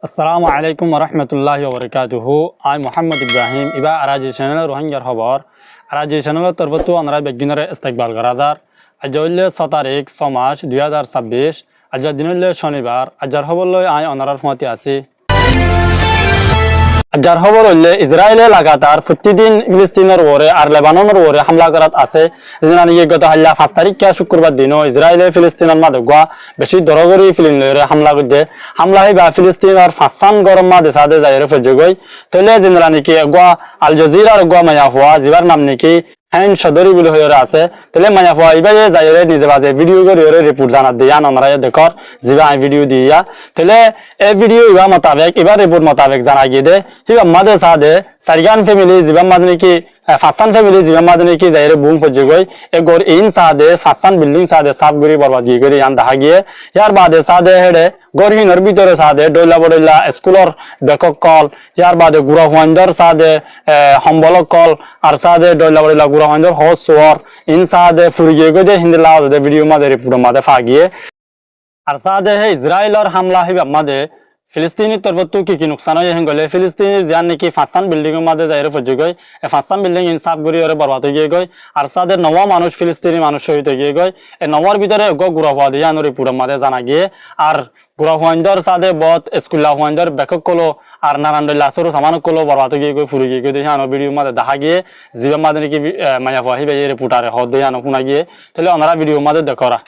আসসালামু আলাইকুম রহমতুল্লাহি ওবরকাতুহু। I Mohammad Ibrahim Iba Araji channel রোহিঙ্গার খবর আরাজি চ্যানেলের তরফতো আমরা বেগিনের ইস্তেকবাল করাদার। আজ হইলে 6 তারিখ 6 মাস 2026। আজর দিন হইলে শনিবার। আজর খবর লই আই অনারার ফমতি আছি। আজর খবর হইলে ইসরায়েলে লাগাতার প্রতিদিন ফিলিস্তিনের ওরে আর লেবাননের ওরে হামলা করাত আছে। জানি গত হাল্লা 5 তারিখ শুক্রবার দিনও ইসরায়েলে ফিলিস্তিনের মাঝে গোয়া বেশি দরগরি ফিলিস্তিনের হামলা করতে হামলা হইবা ফিলিস্তিনের ফাসান গরম মাঝে সাদে যাইরে ফজগই তলে জিনরা নাকি গোয়া আল জাজিরার গোয়া মায়া হওয়া জিবার নাম নাকি হ্যান্ড সদরি বলে হয়ে আছে। তাহলে মায়া হওয়া এবারে যাইরে নিজে বাজে ভিডিও করে রিপোর্ট জানা দিয়া আমরা দেখর জিবা ভিডিও দিয়া তাহলে এই ভিডিও ইবা মোতাবেক এবার রিপোর্ট মোতাবেক জানা গিয়ে দে হিবা মাদে সাদে সারিগান ফ্যামিলি জিবা মাদ নাকি ফাসান ফ্যামিলি জিবা মাদ নাকি যাইরে বুম ফজে গই এ গর ইন সাদে ফাসান বিল্ডিং সাদে সাফ গরি বরবাদ গিয়ে করে ইয়ান দেখা গিয়ে ইয়ার বাদে সাদে হেডে গরহিনের ভিতরে সাদে ডইলা বড়ইলা স্কুলের বেকক কল ইয়ার বাদে গুড়া হুয়ান্দর সাদে সম্বলক কল আর সাদে ডইলা বড়ইলা গুড়া হুয়ান্দর হস সোয়ার ইন সাদে ফুরি গিয়ে গই হিন্দি লাউদে ভিডিও মাদে রিপোর্ট মাদে ফাগিয়ে আর সাদে হে ইসরায়েলের হামলা হিবা মাদে ফিলিস্তিনি তরফতো কি নুকসান হয়ে গেলে ফিলিস্তিনি যান নাকি ফাসান বিল্ডিং এর মাঝে যাইরে ফজে গই ফাসান বিল্ডিং ইনসাফ গরি ওরে বরবাদ হয়ে গই আর সাদের নওয়া মানুষ ফিলিস্তিনি মানুষ শহীদ হয়ে গই এই নওয়ার ভিতরে গুড়া হওয়া দিয়ে আনরি পুরো মাঝে জানা গিয়ে আর গুড়া হুয়ান্দর সাদে বত স্কুল্লা হুয়ান্দর বেকক কলো আর নারায়ণডল্লা আসরো সামান কলো বরবাদ হয়ে গই ফুরি গিয়ে দেখে আনো ভিডিও মাঝে দেখা গিয়ে জীবন মাঝে নাকি মায়া হওয়া হিবে রিপোর্টারে হদ দিয়ে আনো শুনা গিয়ে তাহলে ওনারা ভিডিও মাঝে দেখরা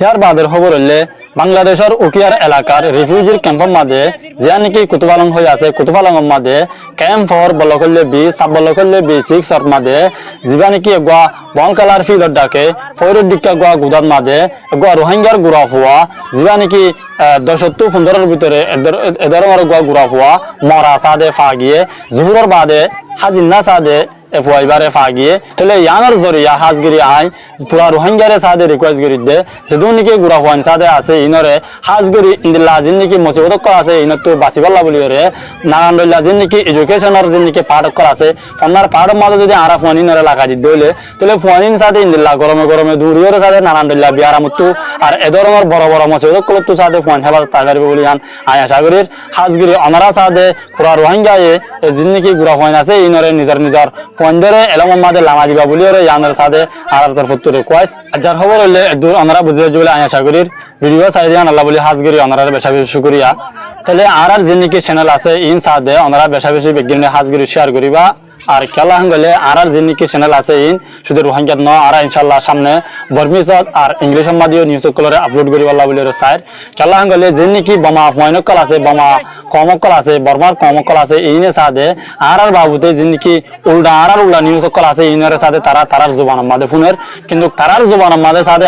ইয়ার বাদের খবর হইলে বাংলাদেশের উকিয়ার এলাকার রিফিউজির ক্যাম্পের মাঝে যা নাকি কুতুবালং হয়ে আছে কুতুবালংর মাঝে ক্যাম্প ফর বলকল্লে বি সাব বলকল্লে বি 6 এর মাঝে যা নাকি গোয়া বনকালার ফিলর ডাকে ফয়রুদ ডিক্কা গোয়া গুদাত মাঝে গোয়া রোহিঙ্গার গুড়া হওয়া যা নাকি 10-15 ভিতরে এদের গোয়া গুড়া হওয়া মরা সাদে ফাগিয়ে জুহুরের বাদে হাজিন্না সাদে এফওয়াইবারে ফাগিয়ে তাহলে ইয়ানার জরিয়া হাজগিরি আই পুরা রোহিঙ্গারে সাদে রিকোয়েস্ট করি দে সেদুনিকে গুড়া হওয়ান সাদে আছে ইনরে হাজগিরি ইন্দিল্লা জিন্দিকি মুসিবত করা আছে ইনত তো বাসিবাল্লা বলি রে নারায়ণডল্লা জিন্দিকি এডুকেশনের জিন্দিকি পাঠ করা আছে আপনার পাঠের মাঝে যদি আরা ফোয়ানি নরে লাগা দি দইলে তাহলে ফোয়ানিন সাদে ইন্দিল্লা গরমে গরমে দূরিয়র সাদে নারায়ণডল্লা বিয়ারামুতু আর এদরমর বড় বড় মুসিবত কলত তো সাদে ফোয়ান হেবাল তাগারিবে বলি আন আই আশা করি হাজগিরি অনারা সাদে পুরা রোহিঙ্গায়ে জিন্দিকি গুড়া হওয়ান আছে ইনরে নিজের নিজের পন্দরে এলমের মাঝে লামা দিবা বলি ওরে ইয়ানের সাথে আর তরফত রিকোয়েস্ট যার খবর হইলে দূর আমরা বুঝে বলে আয় আশা করি ভিডিও চাই দিয়ান আল্লাহ বলি হাজগিরি ওনারা বেশা বেশি শুকরিয়া তাহলে আর জিনিকি চ্যানেল আছে ইন সাথে ওনারা বেশা বেশি বিজ্ঞানী হাজগিরি শেয়ার করিবা আর খেলা হলে আর জিনিকি চ্যানেল আছে ইন শুধু রোহিঙ্গাত ন আর ইনশাল্লাহ সামনে বর্মিসত আর ইংলিশের মাধ্যমে নিউজ কলরে আপলোড করিব আল্লাহ বলি সাইড খেলা হলে জিনিকি বোমা ময়নকল আছে বোমা কমকল আছে বর্মার কমকল আছে ইনে সাথে আর বাবুতে জিনিকি উল্টা আর উল্টা নিউজ কল আছে ইনের সাথে তারার জবানের মাঝে ফোনের কিন্তু তারার জবানের মাঝে সাথে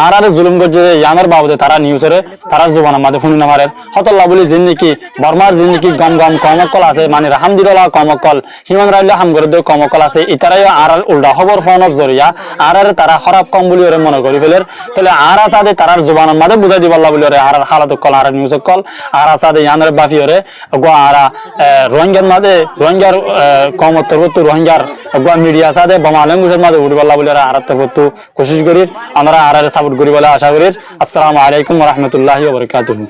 আর জুলুম করছে ইয়ানের বাবুতে তারা নিউজরে তারার জবানের মাঝে ফোন নামারে হতল্লা বলি জিনিকি বর্মার জিনিকি গম গম কমকল আছে মানে রাহামদিরলা কমকল হিমান রাইলে হামগরদ কমকল আছে ইতারাই আর উল্টা খবর ফোনের জরিয়া আর তারা খারাপ কম বলি ওরে মনে করি ফেলের তাহলে আর সাথে তারার জবানের মাঝে বুঝাই দিব আল্লাহ বলি ওরে আর হালাত কল আর নিউজ কল আর সাথে ইয়ানের বাফি ওরে গো আর রোহিঙ্গার মাঝে রোহিঙ্গার কমতর রোহিঙ্গার গো মিডিয়া সাথে বোমা ল্যাঙ্গুয়েজের মাঝে উঠি আল্লাহ বলি আর তরফতো কোশিশ করি আমরা আর সাপোর্ট করি বলে আশা করি। আসসালামু আলাইকুম ওয়া রাহমাতুল্লাহি ওয়া বারাকাতুহু।